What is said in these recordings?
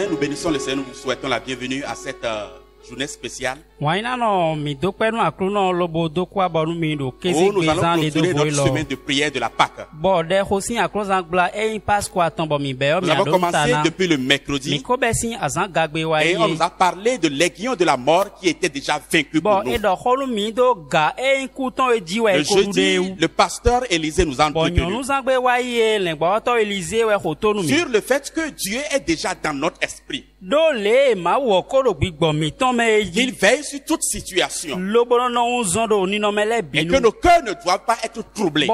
Nous bénissons le Seigneur, nous vous souhaitons la bienvenue à cette journée spéciale. Où nous allons continuer notre semaine de prière de la Pâque. Nous avons commencé depuis le mercredi et on nous a parlé de l'aiguillon de la mort qui était déjà vaincu pour nous. Le jeudi, le pasteur Élisée nous a entretenu sur le fait que Dieu est déjà dans notre esprit. Il veille sur toute situation et que nos cœurs ne doivent pas être troublés. Je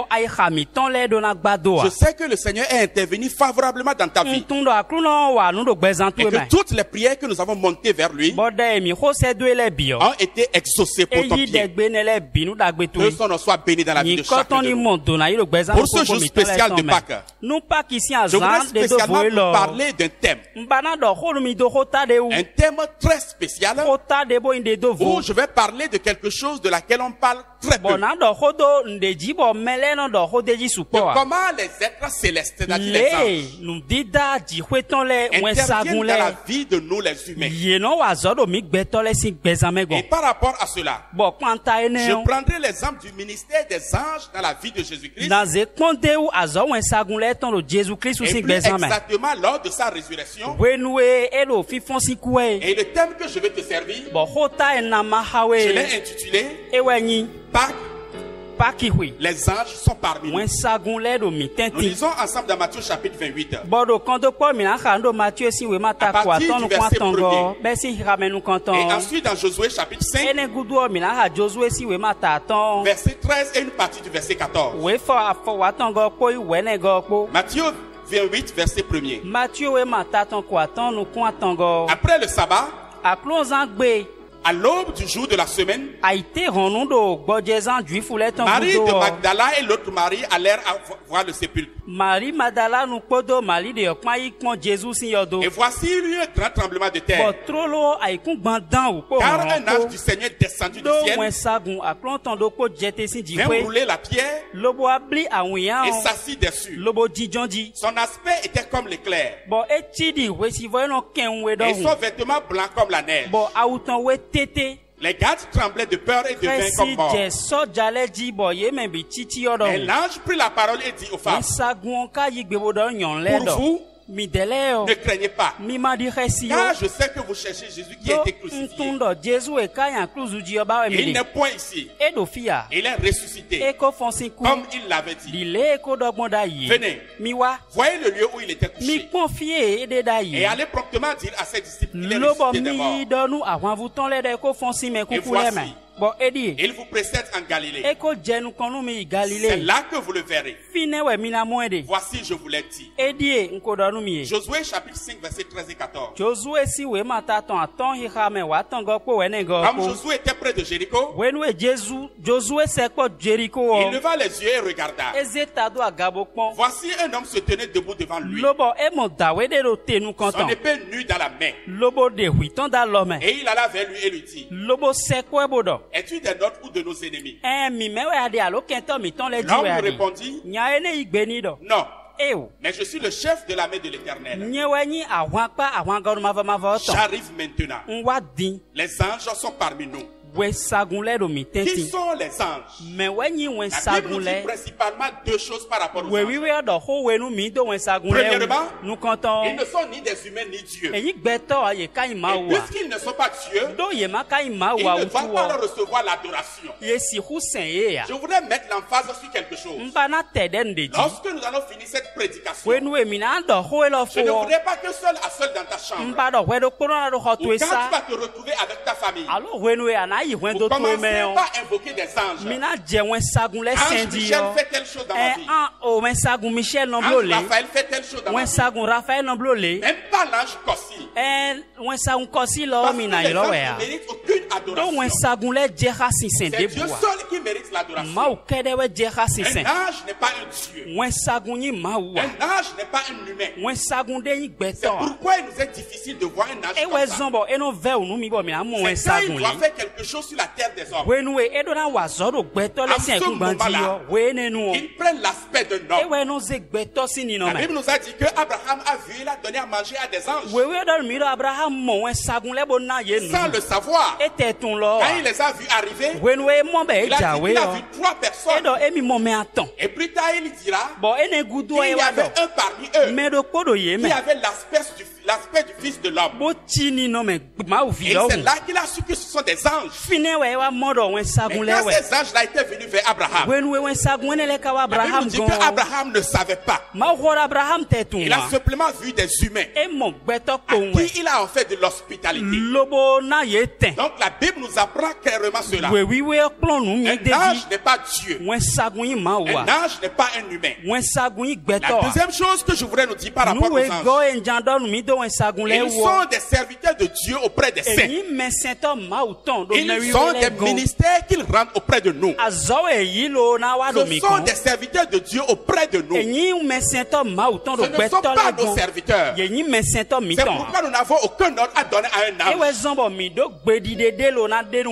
sais que le Seigneur est intervenu favorablement dans ta vie et que toutes les prières que nous avons montées vers lui ont été exaucées pour ton bien. Que son nom soit béni dans la vie de chacun de nous. Pour ce jour spécial de Pâques, je voudrais spécialement vous parler d'un thème. Un thème très spécial où je vais parler de quelque chose de laquelle on parle très peu. De comment les êtres célestes, c'est-à-dire les anges, interviennent dans la vie de nous les humains. Et par rapport à cela, je prendrai l'exemple du ministère des anges dans la vie de Jésus-Christ. Et plus exactement lors de sa résurrection. Et le thème que je vais te servir, je l'ai intitulé Pâques. Les anges sont parmi nous. Nous lisons ensemble dans Matthieu chapitre 28. À partir du verset 1er. Et ensuite dans Josué chapitre 5. Verset 13 et une partie du verset 14. Matthieu 28 verset 1er. Après le sabbat, à l'aube du jour de la semaine, Marie de Magdala et l'autre Marie allèrent voir le sépulcre. Et voici il y eut un grand tremblement de terre. Car un ange du Seigneur descendu du ciel vint rouler la pierre et s'assit dessus. Son aspect était comme l'éclair et son vêtement blanc comme la neige. Les gardes tremblaient de peur et devinrent comme morts. Et l'ange prit la parole et dit aux femmes, pour vous, ne craignez pas, car je sais que vous cherchez Jésus qui a été crucifié. Et il n'est point ici. Il est ressuscité, comme il l'avait dit. Venez, voyez le lieu où il était couché. Et allez promptement dire à ses disciples qu'il est ressuscité des morts. Et voici, il vous précède en Galilée. C'est là que vous le verrez. Voici, je vous l'ai dit. Josué chapitre 5 verset 13 et 14. Comme Josué était près de Jéricho, il leva les yeux et regarda. Voici un homme se tenait debout devant lui. Son épée nue dans la main. Et il alla vers lui et lui dit, es-tu des nôtres ou de nos ennemis? L'homme lui répondit, non, mais je suis le chef de l'armée de l'Éternel. J'arrive maintenant. Les anges sont parmi nous. Qui sont les anges? La Bible nous dit principalement deux choses par rapport aux anges. Premièrement, ils ne sont ni des humains ni Dieu. Et puisqu'ils ne sont pas Dieu, ils ne doivent pas leur recevoir l'adoration. Je voudrais mettre l'emphase sur quelque chose. Lorsque nous allons finir cette prédication, je ne voudrais pas que seul à seul dans ta chambre, ou quand tu vas te retrouver avec ta famille, vous commencez par invoquer des anges. Ange Michel fait telle chose dans ma vie. Ange Raphaël fait telle chose dans ma vie. Même pas l'ange Kossi. Parce que les anges ne méritent aucune adoration. C'est Dieu seul qui mérite l'adoration. Un ange n'est pas un Dieu. Un ange n'est pas un humain. C'est pourquoi il nous est difficile de voir un ange comme ça. C'est quand il doit faire quelque chose sur la terre des hommes. À ce moment-là, il prend l'aspect d'un homme. La Bible nous a dit que Abraham a vu, il a donné à manger à des anges. Sans le savoir. Quand il les a vus arriver, il a dit qu'il a vu 3 personnes. Et plus tard, il dira qu'il y avait un parmi eux qui avait l'aspect du Fils de l'homme. Et c'est là qu'il a su que ce sont des anges. Et quand ces anges-là étaient venus vers Abraham, la Bible dit qu'Abraham ne savait pas. Il a simplement vu des humains à qui il a en fait de l'hospitalité. Donc la Bible nous apprend clairement cela. Un ange n'est pas Dieu. Un ange n'est pas un humain. La deuxième chose que je voudrais nous dire par rapport aux anges, ils sont des serviteurs de Dieu auprès des saints. Ils ont des ministères qu'ils rendent auprès de nous. Ce sont des serviteurs de Dieu auprès de nous. Ce ne sont pas nos serviteurs. C'est pourquoi nous n'avons aucun ordre à donner à un ange.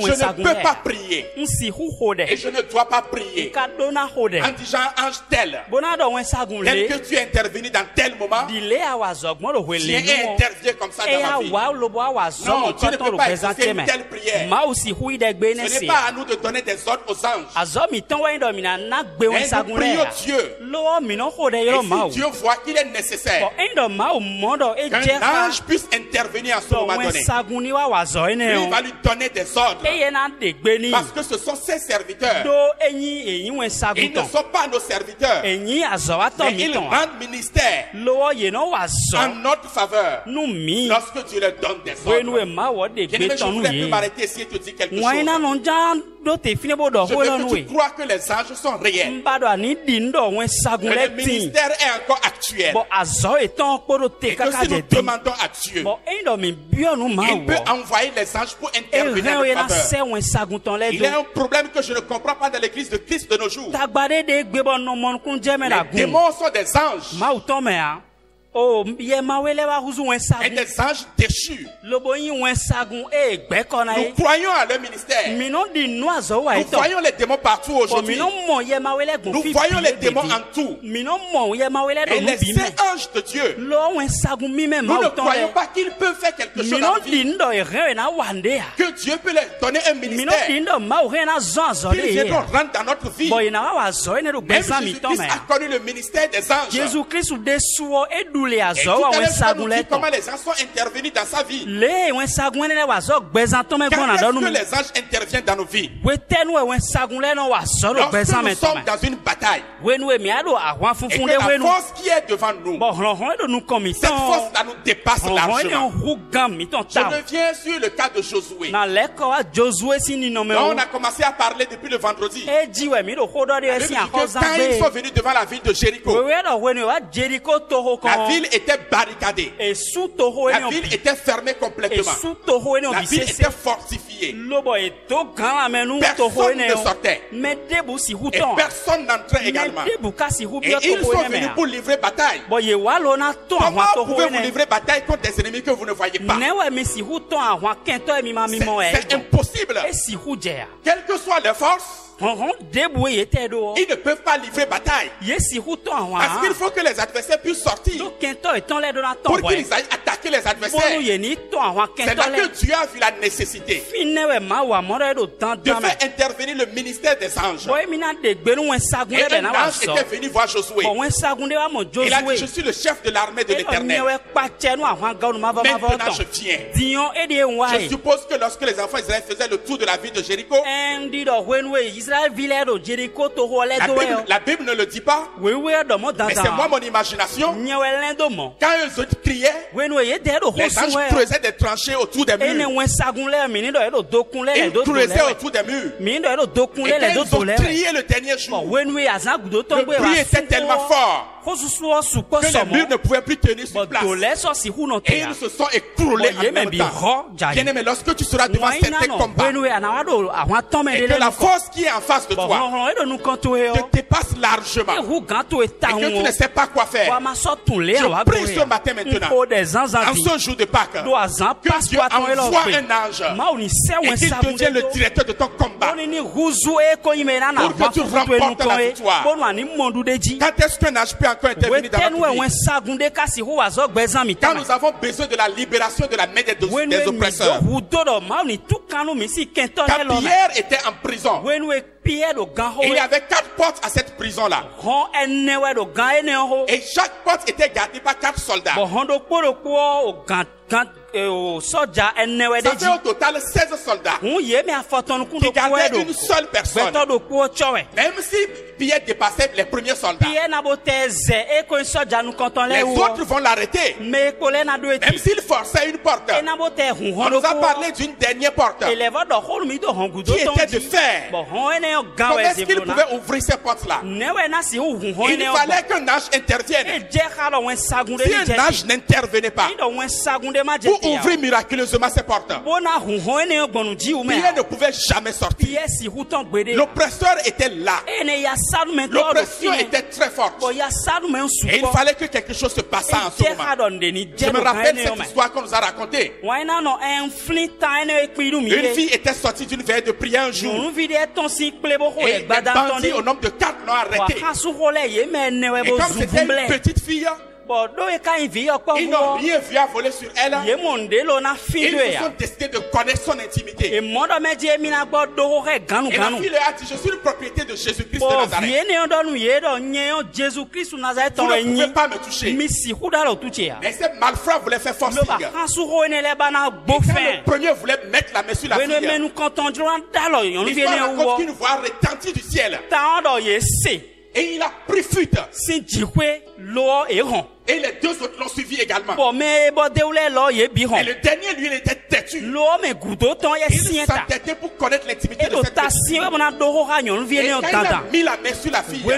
Je ne peux pas prier. Et je ne dois pas prier en disant ange tel que tu es intervenu dans tel moment, viens et interviens comme ça dans ma vie. Non, tu ne peux pas exaucer une telle prière. Ce n'est pas à nous de donner des ordres aux anges. Mais nous prions Dieu. Et si Dieu voit qu'il est nécessaire qu'un ange puisse intervenir à ce moment donné, il va lui donner des ordres. Parce que ce sont ses serviteurs. Ils ne sont pas nos serviteurs. Mais ils rendent ministère en notre faveur lorsque Dieu leur donne des ordres. Je ne voudrais plus m'arrêter ici et te dire quelque chose. Je veux que tu crois que les anges sont réels. Que le ministère est encore actuel. Et que si nous demandons à Dieu, il peut envoyer les anges pour intervenir en notre faveur. Il y a un problème que je ne comprends pas dans l'église de Christ de nos jours. Les démons sont des anges. Et des anges déchus. Nous croyons à leur ministère. Nous voyons les démons partout aujourd'hui. Nous voyons les démons en tout. Et les saints anges de Dieu, nous ne croyons pas qu'ils peuvent faire quelque chose dans la vie. Que Dieu peut leur donner un ministère qu'ils viendront rendre dans notre vie. Même Jésus-Christ a connu le ministère des anges. Et tout à l'heure, nous dit comment les anges sont intervenus dans sa vie. Quand est-ce que les anges interviennent dans nos vies? Lorsque nous sommes dans une bataille et que la force qui est devant nous, cette force-là nous dépasse largement. Je reviens sur le cas de Josué. Donc on a commencé à parler depuis le vendredi. La Bible dit que quand ils sont venus devant la ville de Jéricho, la ville était barricadée. La ville était fermée complètement. La ville était fortifiée. Personne ne sortait. Et personne n'entrait également. Et ils sont venus pour livrer bataille. Comment pouvez-vous livrer bataille contre des ennemis que vous ne voyez pas? C'est impossible. Quelle que soit leur force, ils ne peuvent pas livrer bataille. Parce qu'il faut que les adversaires puissent sortir pour qu'ils aillent attaquer les adversaires. C'est là que Dieu a vu la nécessité de faire intervenir le ministère des anges. Et un ange était venu voir Josué. Il a dit, je suis le chef de l'armée de l'Éternel. Maintenant je viens. Je suppose que lorsque les enfants d'Israël faisaient le tour de la ville de Jéricho, la Bible ne le dit pas, mais c'est moi mon imagination. Quand eux autres criaient, les anges creusaient des tranchées autour des murs. Ils creusaient autour des murs. Et quand ils ont crié le dernier jour, le bruit était tellement fort que les murs ne pouvaient plus tenir sur place. Et ils se sont écroulés en même temps. Bien-aimé, lorsque tu seras devant certains combats, et que la force qui est en face de toi te dépasse largement, et que tu ne sais pas quoi faire, je prie ce matin maintenant, en ce jour de Pâques, que Dieu envoie un ange et qu'il devienne le directeur de ton combat pour que tu remportes la victoire. Quand est-ce qu'un ange peut encore intervenir dans notre vie? Quand nous avons besoin de la libération de la main des oppresseurs. Quand Pierre était en prison, il y avait 4 portes à cette prison-là. Et chaque porte était gardée par 4 soldats. Ça fait au total 16 soldats qui gardaient une seule personne. Même si Pierre dépassait les premiers soldats, les autres vont l'arrêter. Même s'il forçait une porte, on nous a parlé d'une dernière porte qui était de fer. Comment est-ce qu'il pouvait ouvrir ces portes-là? Il fallait qu'un ange intervienne. Si un ange n'intervenait pas pour ouvrir miraculeusement ces portes, Pierre ne pouvait jamais sortir. L'oppresseur était là. L'oppression était très forte. Et il fallait que quelque chose se passe en ce moment. Je me rappelle cette histoire qu'on nous a racontée. Une fille était sortie d'une veille de prière un jour. Et des bandits au nombre de 4 l'ont arrêtée. Et comme c'était une petite fille, ils n'ont rien vu à voler sur elle. Ils se sont décidés de connaître son intimité. Et la fille leur a dit, je suis le propriétaire de Jésus-Christ de Nazareth. Vous ne pouvez pas me toucher. Mais ces malfrats voulaient faire forcing. Et quand le premier voulait mettre la main sur la fille, l'histoire raconte qu'une voix retentit du ciel. Et il a pris fuite. Et les 2 autres l'ont suivi également. Et le dernier, lui, il était têtu. Il s'entêtait pour connaître l'intimité de cette personne. Et quand il a mis la main sur la fille, le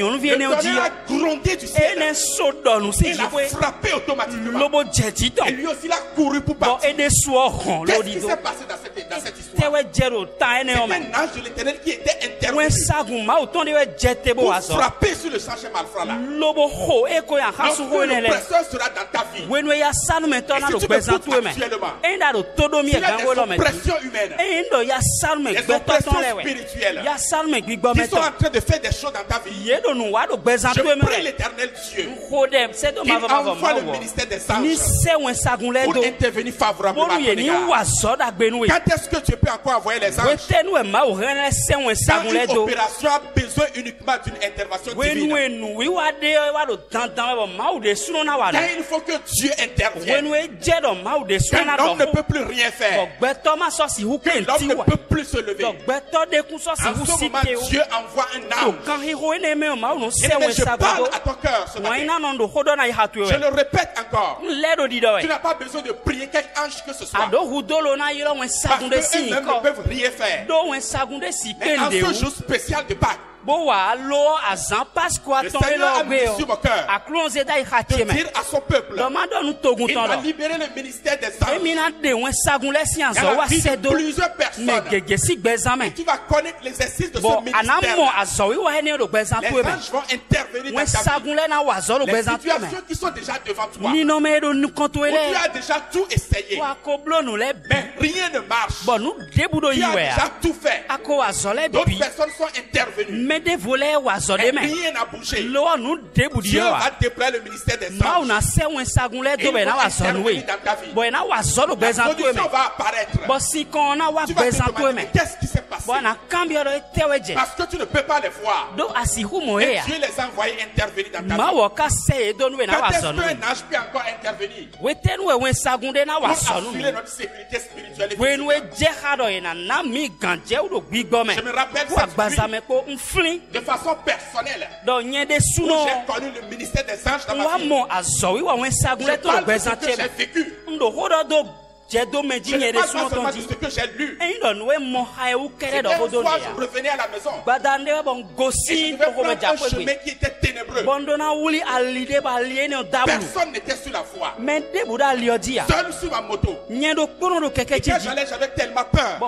tonnerre a grondé du ciel. Il a frappé automatiquement. Et lui aussi, il a couru pour partir. Qu'est-ce qui s'est passé dans cette histoire? C'est un ange de l'Éternel qui était intervenu pour frapper sur le sachet malfrat-là. L'oppresseur sera dans ta vie. Et si tu me écoutes actuellement, il y a des oppressions humaines, des oppressions spirituelles qui sont en train de faire des choses dans ta vie. Je prie l'Éternel Dieu qu'il envoie le ministère des anges pour intervenir favorablement à ton égard. Quand est-ce que tu peux encore envoyer les anges? Quand une opération a besoin uniquement d'une intervention divine. Quand il faut que Dieu intervienne. Quand l'homme ne peut plus rien faire. Que l'homme ne peut plus se lever. En ce moment, Dieu envoie un ange. Et je parle à ton cœur ce matin. Je le répète encore. Tu n'as pas besoin de prier quel ange que ce soit. Parce qu'eux-mêmes ne peuvent rien faire. Mais en ce jour spécial de Pâques, le Seigneur a mis sur mon cœur de dire à son peuple, il va libérer le ministère des anges. Il va dire plusieurs personnes. Et tu vas connaître l'exercice de ce ministère. Les anges vont intervenir dans ta vie. Les situations qui sont déjà devant toi, où tu as déjà tout essayé, mais rien ne marche. Tu as déjà tout fait. D'autres personnes sont intervenues. Mais rien n'a bougé. Dieu va déployer le ministère des anges. Et il va intervenir dans ta vie. La solution va apparaître. Tu vas te demander qu'est-ce qui s'est passé. Parce que tu ne peux pas les voir. Et Dieu les a envoyés intervenir dans ta vie. Quand est-ce qu'un ange peut encore intervenir pour assurer notre sécurité spirituelle et physique? Je me rappelle cette nuit de façon personnelle où j'ai connu le ministère des anges dans ma vie. Je parle de ce que j'ai vécu. Je ne parle pas seulement de ce que j'ai lu. Une fois, je revenais à la maison. Et je devais prendre un chemin qui était ténébreux. Personne n'était sur la voie. Seul sur ma moto. Et quand j'allais, j'avais tellement peur.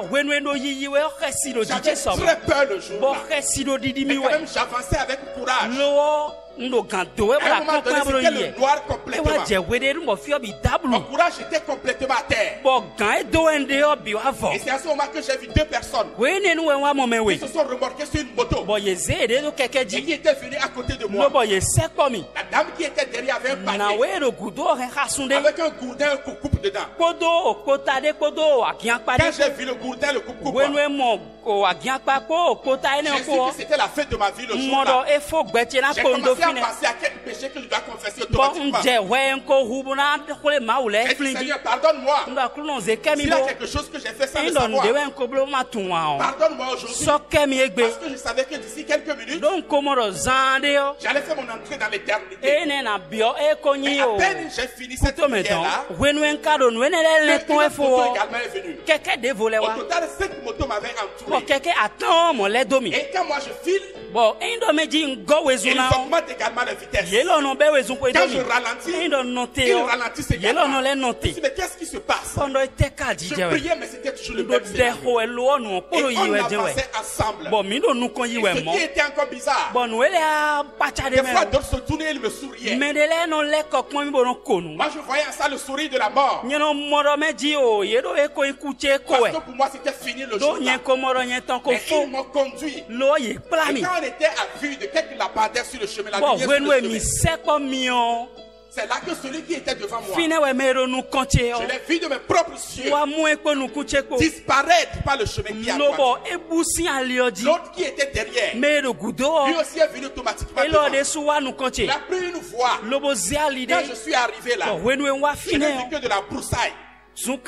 J'avais très peur le jour-là. Mais quand même, j'avançais avec courage. À un moment donné, c'était le noir complètement. Mon courage était complètement à terre. Et c'est à ce moment que j'ai vu deux personnes qui se sont remorquées sur une moto et qui étaient venues à côté de moi. La dame qui était derrière avait un panier avec un gourdin, un coupe dedans. Quand j'ai vu le gourdin, le coupe, j'ai su que c'était la fête de ma vie le jour-là. J'ai commencé à penser à quel péché que je dois confesser automatiquement. J'ai dit, Seigneur, pardonne-moi. S'il y a quelque chose que j'ai fait sans le savoir, pardonne-moi aujourd'hui. Parce que je savais que d'ici quelques minutes, j'allais faire mon entrée dans l'éternité. Et à peine j'ai fini cette prière-là, que une moto également est venue. Au total, 5 motos m'avaient entouré. Et quand moi je file, ils augmentent également la vitesse. Quand je ralentis, ils ralentissent également. Je me dis, mais qu'est-ce qui se passe? Je priais, mais c'était toujours le même scénario. Et on avançait ensemble. Et ce qui était encore bizarre, des fois d'autres se tournaient et ils me souriaient. Moi je voyais en ça le sourire de la mort. Parce que pour moi c'était fini le jour-là. Et ils m'ont conduit. Et quand on était à vue de quelqu'un qui l'apparaissait sur le chemin, la lumière sur le chemin, c'est là que celui qui était devant moi, je l'ai vu de mes propres yeux disparaître par le chemin qui a droite. L'autre qui était derrière, lui aussi est venu automatiquement devant. Il a pris une voie. Quand je suis arrivé là, je n'ai vu que de la broussaille. Il n'y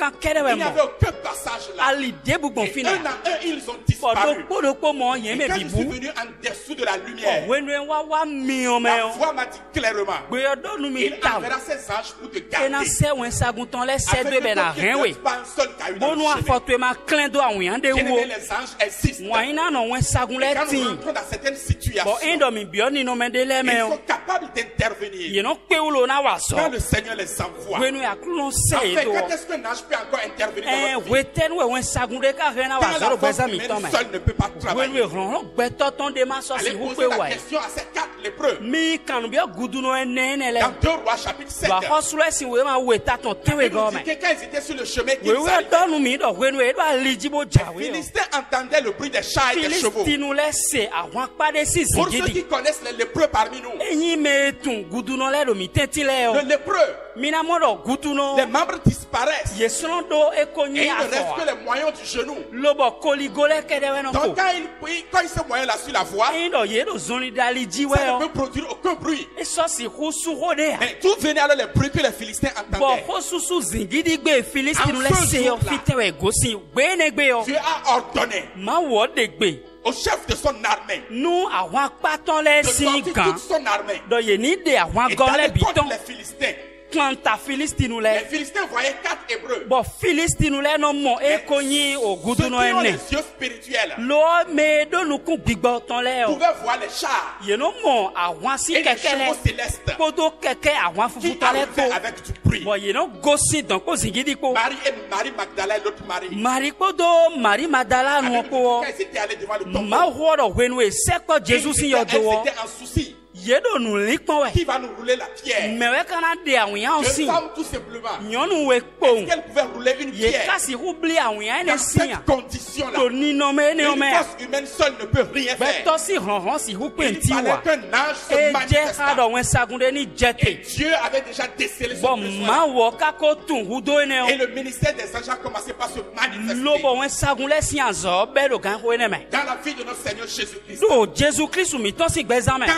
avait aucun passage là. Et un à un, ils ont disparu. Et quand je suis venu en dessous de la lumière, la voix m'a dit clairement, il enverra ses anges pour te garder. Afin que tu ne fasses pas un seul caillou dans le chemin. Les anges existent. Et quand nous rentrons dans certaines situations, ils sont capables d'intervenir quand le Seigneur les envoie. Enfin, quand est-ce qu'un ange peut encore intervenir dans votre vie? Quand la force humaine seule ne peut pas travailler. Allez poser la question à ces 4 lépreux. Dans 2 Rois chapitre 7. La Bible dit que quand ils étaient sur le chemin qu'ils allaient, les Philistins entendaient le bruit des chars et des chevaux. Pour ceux qui connaissent les lépreux parmi nous, le lépreux, les membres disparaissent. Et il ne reste que les moyens du genou. Donc quand il se moyen là sur la voie, ça ne peut produire aucun bruit. Mais d'où venaient alors les bruits que les Philistins entendaient? Dieu a ordonné au chef de son armée de sortir toute son armée et d'aller contre les Philistins. Les Philistins voyaient 4 Hébreux. Ceux qui ont les yeux spirituels pouvaient voir les chars et les chevaux célestes qui arrivaient avec du bruit. Marie et Marie Magdala et l'autre Marie. Quand ils étaient allés devant le tombeau, Jésus était en souci. Qui va nous rouler la pierre? Une femme tout simplement. Est-ce qu'elle pouvait rouler une pierre? Dans cette condition-là, une force humaine seule ne peut rien faire. Il fallait qu'un ange se manifeste. Et Dieu avait déjà décelé son besoin. Et le ministère des anges a commencé par se manifester dans la vie de notre Seigneur Jésus-Christ. Quand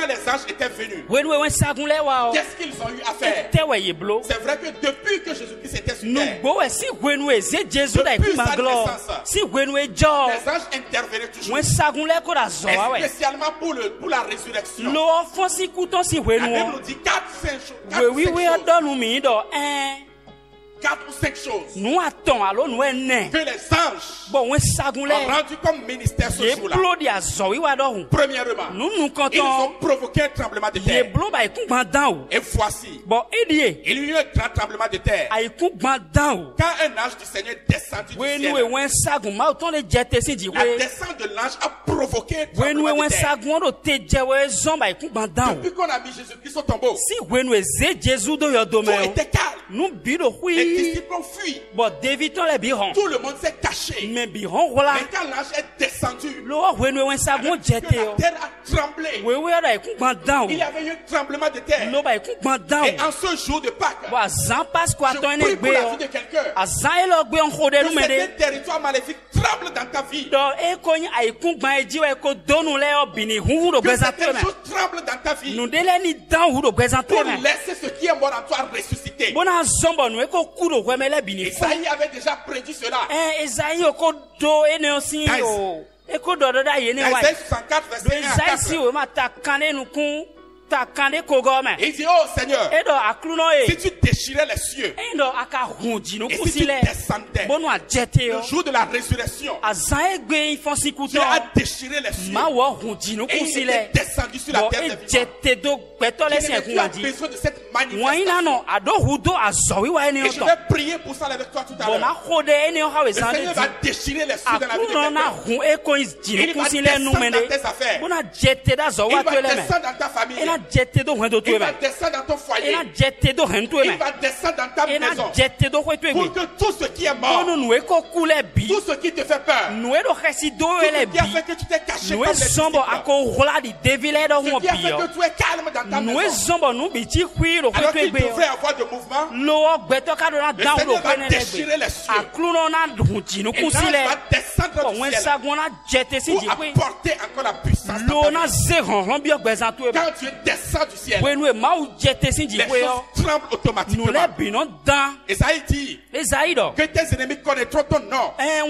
les anges étaient venus, qu'est-ce qu'ils ont eu à faire? C'est vrai que depuis que Jésus-Christ était sur terre, depuis sa naissance, les anges intervenaient toujours, spécialement pour la résurrection. La Bible nous dit 4 choses 4 ou 5 choses nous attend alors nous est que les anges bon on sagulé ont rendu comme ministère ce jour-là. Premièrement, ils ont provoqué un tremblement de terre. Et voici, il y a eu un grand tremblement de terre. Quand un ange du Seigneur est descendu du ciel, la descente de l'ange a provoqué un tremblement de terre. Depuis qu'on a mis Jésus-Christ au tombeau, tout était calme. Les disciples ont fui. Tout le monde s'est caché. Mais quand l'ange est descendu, la terre a tremblé. Il y avait eu un tremblement de terre. Et en ce jour de Pâques, je prie pour la vie de quelqu'un. Que ces territoires maléfiques tremblent dans ta vie. Que certaines choses tremblent dans ta vie. Pour laisser ce qui est mort en toi ressusciter. Isaïe avait déjà prédit cela. Isaïe 64 verset 1 à 4. Il dit, oh Seigneur, si tu déchirais les cieux, et si tu descendais, le jour de la résurrection, tu as déchiré les cieux, et il est descendu sur la terre des vivants. Tu as besoin de cette manifestation. Et je vais prier pour ça avec toi tout à l'heure. Le Seigneur va déchirer les cieux dans la vie de quelqu'un. Il va descendre dans tes affaires. Il va descendre dans ta famille. Il va descendre dans ton foyer. Il va descendre dans ta maison. Pour que tout ce qui est mort, tout ce qui te fait peur, tout ce qui a fait que tu t'es caché comme les disciples, ce qui a fait que tu es calme dans ta maison, alors qu'il devrait avoir de mouvement, le Seigneur va déchirer les cieux. Et l'ange va descendre du ciel pour apporter encore la puissance dans ta vie. Quand Dieu descend du ciel, les choses tremblent automatiquement. Esaïe dit que tes ennemis connaîtront ton nom. Et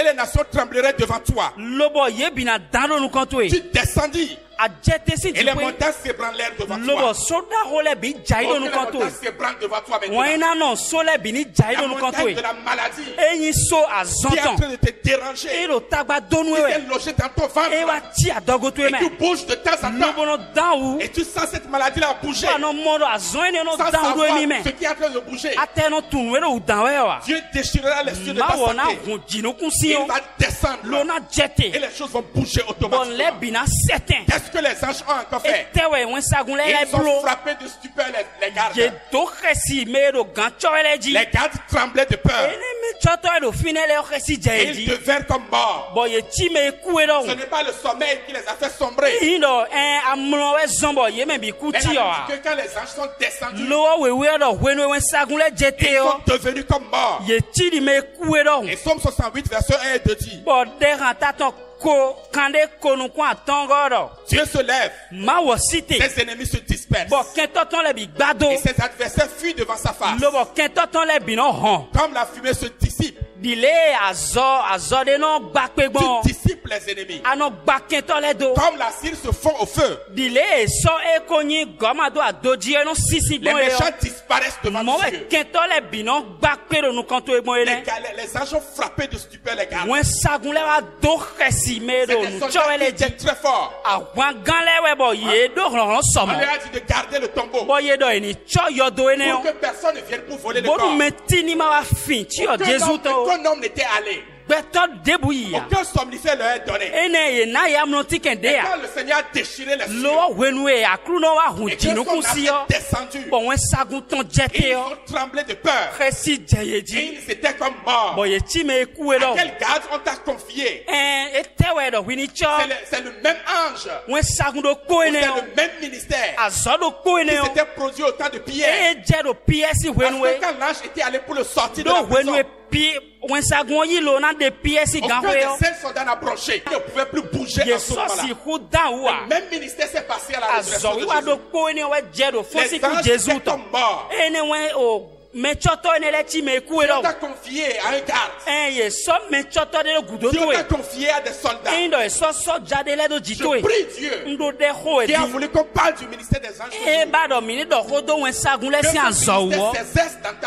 les nations trembleraient devant toi. Tu descendis. Et les montagnes s'ébranlèrent devant toi. Les montagnes s'ébranlent devant toi maintenant. La montagne de la maladie qui est en train de te déranger, qui est logée dans ton ventre, et tu bouges de temps en temps, et tu sens cette maladie-là bouger, sans savoir ce qui est en train de bouger. Dieu déchirera les cieux de ta santé. Il va descendre et les choses vont bouger automatiquement. Qu'est-ce que les anges ont encore fait? Ils ont frappé de stupeur les gardes. Les gardes tremblaient de peur. Et ils devinrent comme morts. Ce n'est pas le sommeil qui les a fait sombrer. Mais que quand les anges sont descendus, ils sont devenus comme morts. Et Psaume 68 verset 1 et 2 dit, Dieu se lève, ses ennemis se dispersent, et ses adversaires fuient devant sa face. Comme la fumée se dissipe, tu dissipes les ennemis. Comme la cire se fond au feu, les méchants disparaissent devant nos yeux. Les anges ont frappé de stupeur les gardes. C'est des soldats qui étaient très forts. On leur a dit de garder le tombeau pour que personne ne vienne pour voler le corps. Aucun homme n'était allé. Aucun somnifère leur est donné. Et quand le Seigneur a déchiré les cieux, et que son âme est descendu, et ils ont tremblé de peur, et ils étaient comme morts. À quel garde on t'a confié? C'est le même ange, ou c'est le même ministère qui s'était produit au temps de Pierre. Parce que quand l'ange était allé pour le sortir de la prison, aucun des 5 soldats n'a bronché. Il ne pouvait plus bouger à ce moment-là. Le même ministère s'est passé à la résurrection de Jésus. Les anges étaient comme morts. Mais choto ne le ti me ku Si on t'a confié à un garde. Ye so me choto de gudo Si on to t'a confié à des soldats. Ndo so ja de le do jito Je prie Dieu. Ndo de ho e Qui a voulu qu'on parle du ministère des anges. E ba do mini do ho do wen sagun le si azo wo.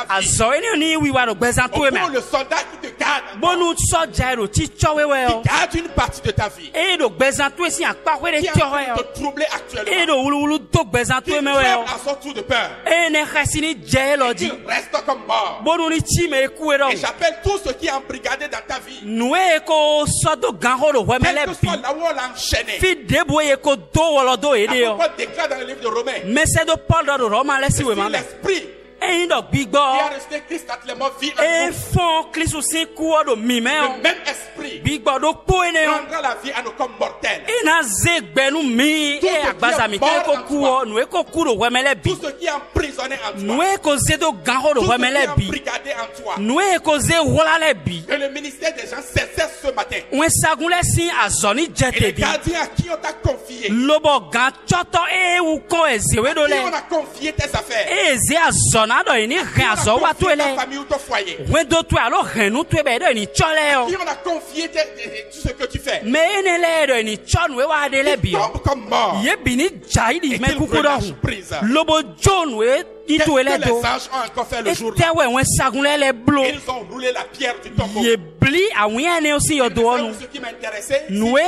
Azo ni wi wa do gbezan to e me. Le soldat qui te garde. Bonu so ja ro ti chowe we o. Qui garde une partie de ta vie. E do gbezan to e si apa we de chowe o. Te troubler actuellement. E do wulu do gbezan to e me we o. À son tour de peur. E ne khasini je lo di. Reste comme mort. Bonu ni ti me ku e do. Et j'appelle tous ceux qui ont brigadé dans ta vie. Noue ko so do gan ho do we me le bi. Là où on l'a enchaîné. Fi debo ye ko do wolo do e de o. Paul déclare dans le livre de Romains. Mais c'est de Paul do Romain le si we ma me. L'esprit E ndo gbigbo. qui a resté Christ quand les morts vivent en E fon Kristo si ku o do mi me o. le même esprit Gbigbo do po ene o. prendra la vie à nos comme mortels. Ina ze gbenu mi e agbaza mi te ko ku o noue ko ku do we me le bi. Tous ceux qui ont emprisonné en toi. Noue ko ze do gan ho do Tous we ceux me le qui ont bi. brigadé en toi. Noue ko ze wola le bi. Que le ministère des gens cesse ce matin. Wen sagun le si azoni Et jete les bi. gardiens à qui on t'a confié. Lobo gan choto e wu ko ezewe do Qui on le. a confié tes affaires. E ze azona do ni ren Qui azo on wa a to confié ta ele. famille ou ton foyer. Wen do to alo renu to be do ni chole o. Qui on a confié tout ce que tu fais. Me ene le do ni chon we wa de le bi o. Tombe comme mort. Ye bini jai di Et me qu'il kuku do. relâche prise. Lobo John we Qu'est-ce itu que ele les do. anges ont encore fait le E jour-là? te we wen sagun le blo. Ils ont roulé la pierre du tombeau. Ye bli awin ene o si yo do nu. Ce qui m'intéressait, Noue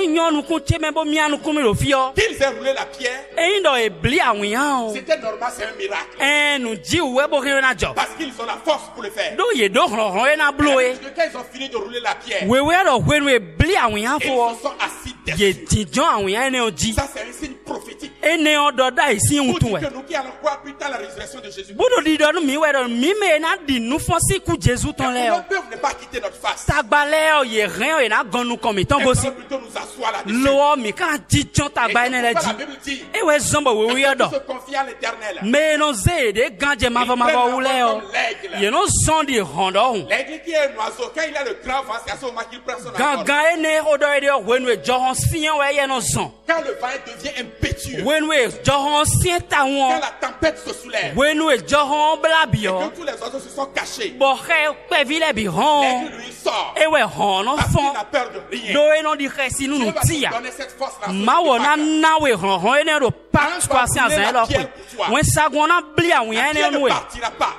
nyonu ku che me bo mianu ku mi lo fi o. qu'ils aient roulé la pierre, E ndo e bli awin o. c'était normal, c'est un miracle. E nu ji we bo re na job. Parce qu'ils ont la force pour le faire. Do ye do ron e na blo e. Parce que quand ils ont fini de rouler la pierre, We we do we nu e bli awin ils fo. se sont assis Ye dessus. tijon awin ene o ji. Ça, c'est un signe prophétique. Ene o do da isi Pour untu dire we. que nous qui allons croire plus tard la résurrection de Jésus. Budo di do mi we do mi me na di nu fon si ku Jesu ton le o. Le peuple n'est pas quitté notre face. Tagba le o ye ren o e na gonu kon mi ton Elles bosi. vont plutôt nous asseoir là-dessus. Lo mi kan tijon tagba ene le Et c'est pourquoi ji. la Bible dit, E we zombo we we que do. se confie à l'éternel. Me no ze de ganje ma va Ils ule prennent o. comme l'aigle. Ye no son di hondo hun. L'aigle qui est un oiseau, quand il a le grand vent, c'est à ce moment qu'il prend son envol. Gangan ene odo e de we nu e johon sian we ye no son. Quand le vent devient impétueux, We nu e johon sian ta quand won. la tempête se soulève, We nu e johon bla bi o. que tous les oiseaux se sont cachés, Bo he pe vile bi hon. l'aigle lui sort. E we hon no Parce qu'il fon. n'a peur de rien. Do e no di khesi nu Dieu nu va tia. nous donner cette force-là. Ma wo na na we hon hon ene do pa kwa si azan lo pe. We sagun na bli awin Elle ene ne nu e. partira pas.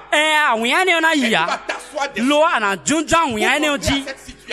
Awin ene na Et tu ya. vas t'asseoir dessus Lo ana junja awin ene o ji.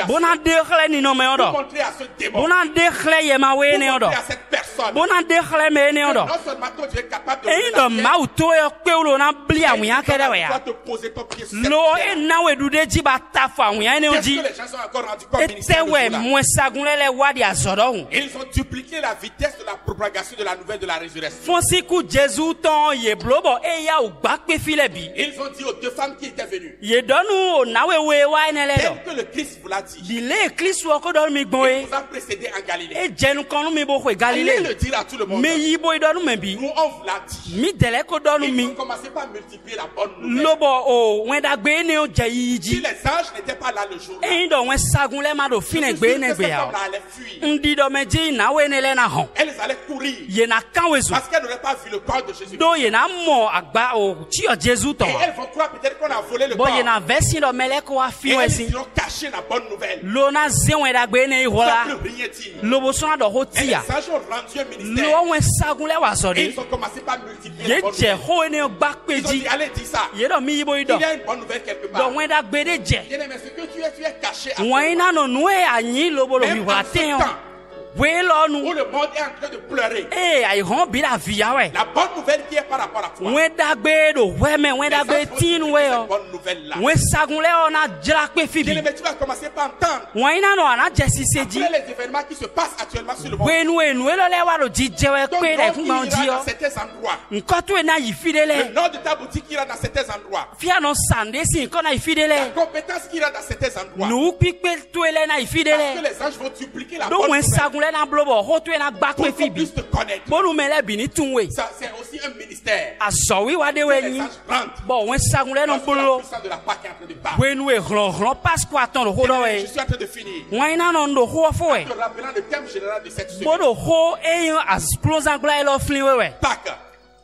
Bona de khle ni no me pour odo. montrer à ce démon, Bona de khle ye ma we pour ne odo. montrer à cette personne, Bona de khle me ne que odo. non seulement toi tu es capable de E rouler ndo la pierre, ma uto e pe ulo na bli awin mais akere we tu ya. dois te poser ton pied sur cette Lo pierre. e na we du de ji ba ta fa awin ene o Qu'est-ce ji. que les gens sont encore rendus comme E ministère te de we jour-là? mwen sagun le wa di azodo hun. Ils ont dupliqué la vitesse de la propagation de la nouvelle de la résurrection. Fonsi ku Jesu ton ye blobo e ya u gba pe file bi. Ils ont dit aux deux femmes qui étaient venues, Ye donu o na we wa ene le do. tel que le Christ vous l'a dit, Di le Kristo ko do mi gbon il e. vous a précédé en Galilée. E jenu konu mi bo ko Allez Galilée. le dire à tout le monde. Me yibo idonu me bi. Nous, on vous l'a dit. Mi dele ko donu Il mi. faut commencer par multiplier la bonne nouvelle. Lobo o wen da gbe ne o je Si yiji. les anges n'étaient pas là le jour-là, E ndo wen sagun le ma do fine je suis gbe sûr ne que gbe ces ya. femmes-là allaient fuir. Ndi do me ji na we ne le na hon. Elles allaient courir Ye na kan wezu. parce qu'elles n'auraient pas vu le corps de Jésus. Do ye na mo agba o ti o Jesu ton. Et elles vont croire peut-être qu'on a volé le Bo corps. ye na versi do mele ko wa Et fi elles wesi. iront cacher la bonne nouvelle. Lo na ze wen da gbe ne Ça hola. ne peut rien dire. Lobo so na do ho Et les ti ya. anges ont rendu un ministère. Lo wen sagun le wa so Et de. ils ont commencé par multiplier la Ye bonne je nouvelle. ho ne gba pe Ils ont ji. dit, allez, dis ça. Ye do mi yibo ido. Il y a une bonne nouvelle quelque Do part. wen da gbe de je. Bien aimé, ce que tu es caché à Wen na no nu e anyi lobo lo mi même wa en ce ten o. temps We lo nu. où le monde est en train de pleurer. Eh, ai hon bi la via we. La bonne nouvelle qui est par rapport à toi. Wen da gbe do we me wen da Les anges gbe vont tin utiliser we cette o. bonne nouvelle-là. Wen sagun le o na jira pe fi Bien bi. aimé, tu vas commencer par entendre. Wen na no ana je si se ji. Après les événements qui se passent actuellement sur le monde. We nu e nu e lo le wa lo ji je we Ton pe nom de kun qui ba o ji ira o. dans certains endroits. Nko tu e na yi fi de Le le. nom de ta boutique ira dans certains endroits. Fia no sande si nko na yi fi de La le. compétence qui ira dans certains endroits. Nu pipe tu e le na yi fi de Parce que le. les anges vont dupliquer la Do bonne wen nouvelle. sagun le na blobo ho tu e na gba Pour pe fi qu'on bi. puisse te connaître. Bo nu me le bi ni tun we. Ça, c'est aussi un ministère. Azo wi wa de we Les ni. anges rentrent. Bo wen sagun le no Parce que la bolo. puissance de la Pâque est en train de parler. We nu e hron pas ko aton do ho do Je we. suis en train de finir. Wen na no ndo ho fo we. Te rappelant le thème général de cette semaine. Bodo ho e yon as plonzan gla e lo flin we we. Pâques,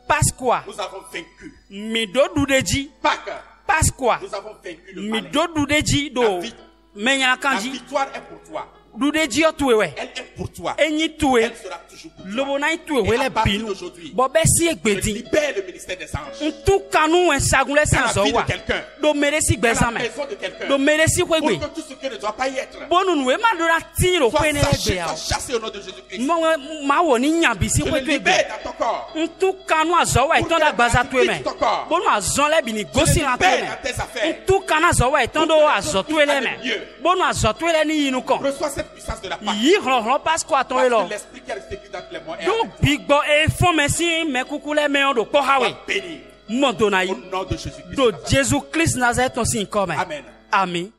Pasqua. nous avons vaincu. Mi do du de ji. Pâques, Pasqua. Nous avons vaincu le Mi malin. do dudeji do. Menya La kanji. victoire est pour toi. Dudeji o tuwe. Elle est pour toi. Enyi tuwe. Elle sera toujours pour toi. Lobo na tuwe Et le à partir binu. d'aujourd'hui, Bobe si je egbedi. libère le ministère des anges. Ntu kanu en sagunle Dans la sanzo vie de wa. quelqu'un. Do meresi Dans la gbezame. maison de quelqu'un. Do meresi Pour kwegbe. que tout ce qui ne doit pas y être Bonu nuwe ma do la tiro soit kwene saché, legbe ya. soit chassé au nom de Jésus-Christ. Ma wo ni nyabisi Je le kwetu egbe. libère dans ton corps. Ntu kanu azo wa iton da gbaza tu eme. Bonu azo le bini gosi na tu libère eme. dans tes affaires. Ntu kana azo wa iton do azo tu ele me. Bonu azo tu ele ni yinu kon. Reçois cette puissance de la part. Yi hlo Pasqua ton Parce elo. que l'esprit qui est resté dans les mots est Do bigbo e fon mesi me kukule me on do ko hawe. béni Mo do na yi. au nom de Jésus-Christ. Do Jesus Christ Nazareth on sin come. Amen. Amen.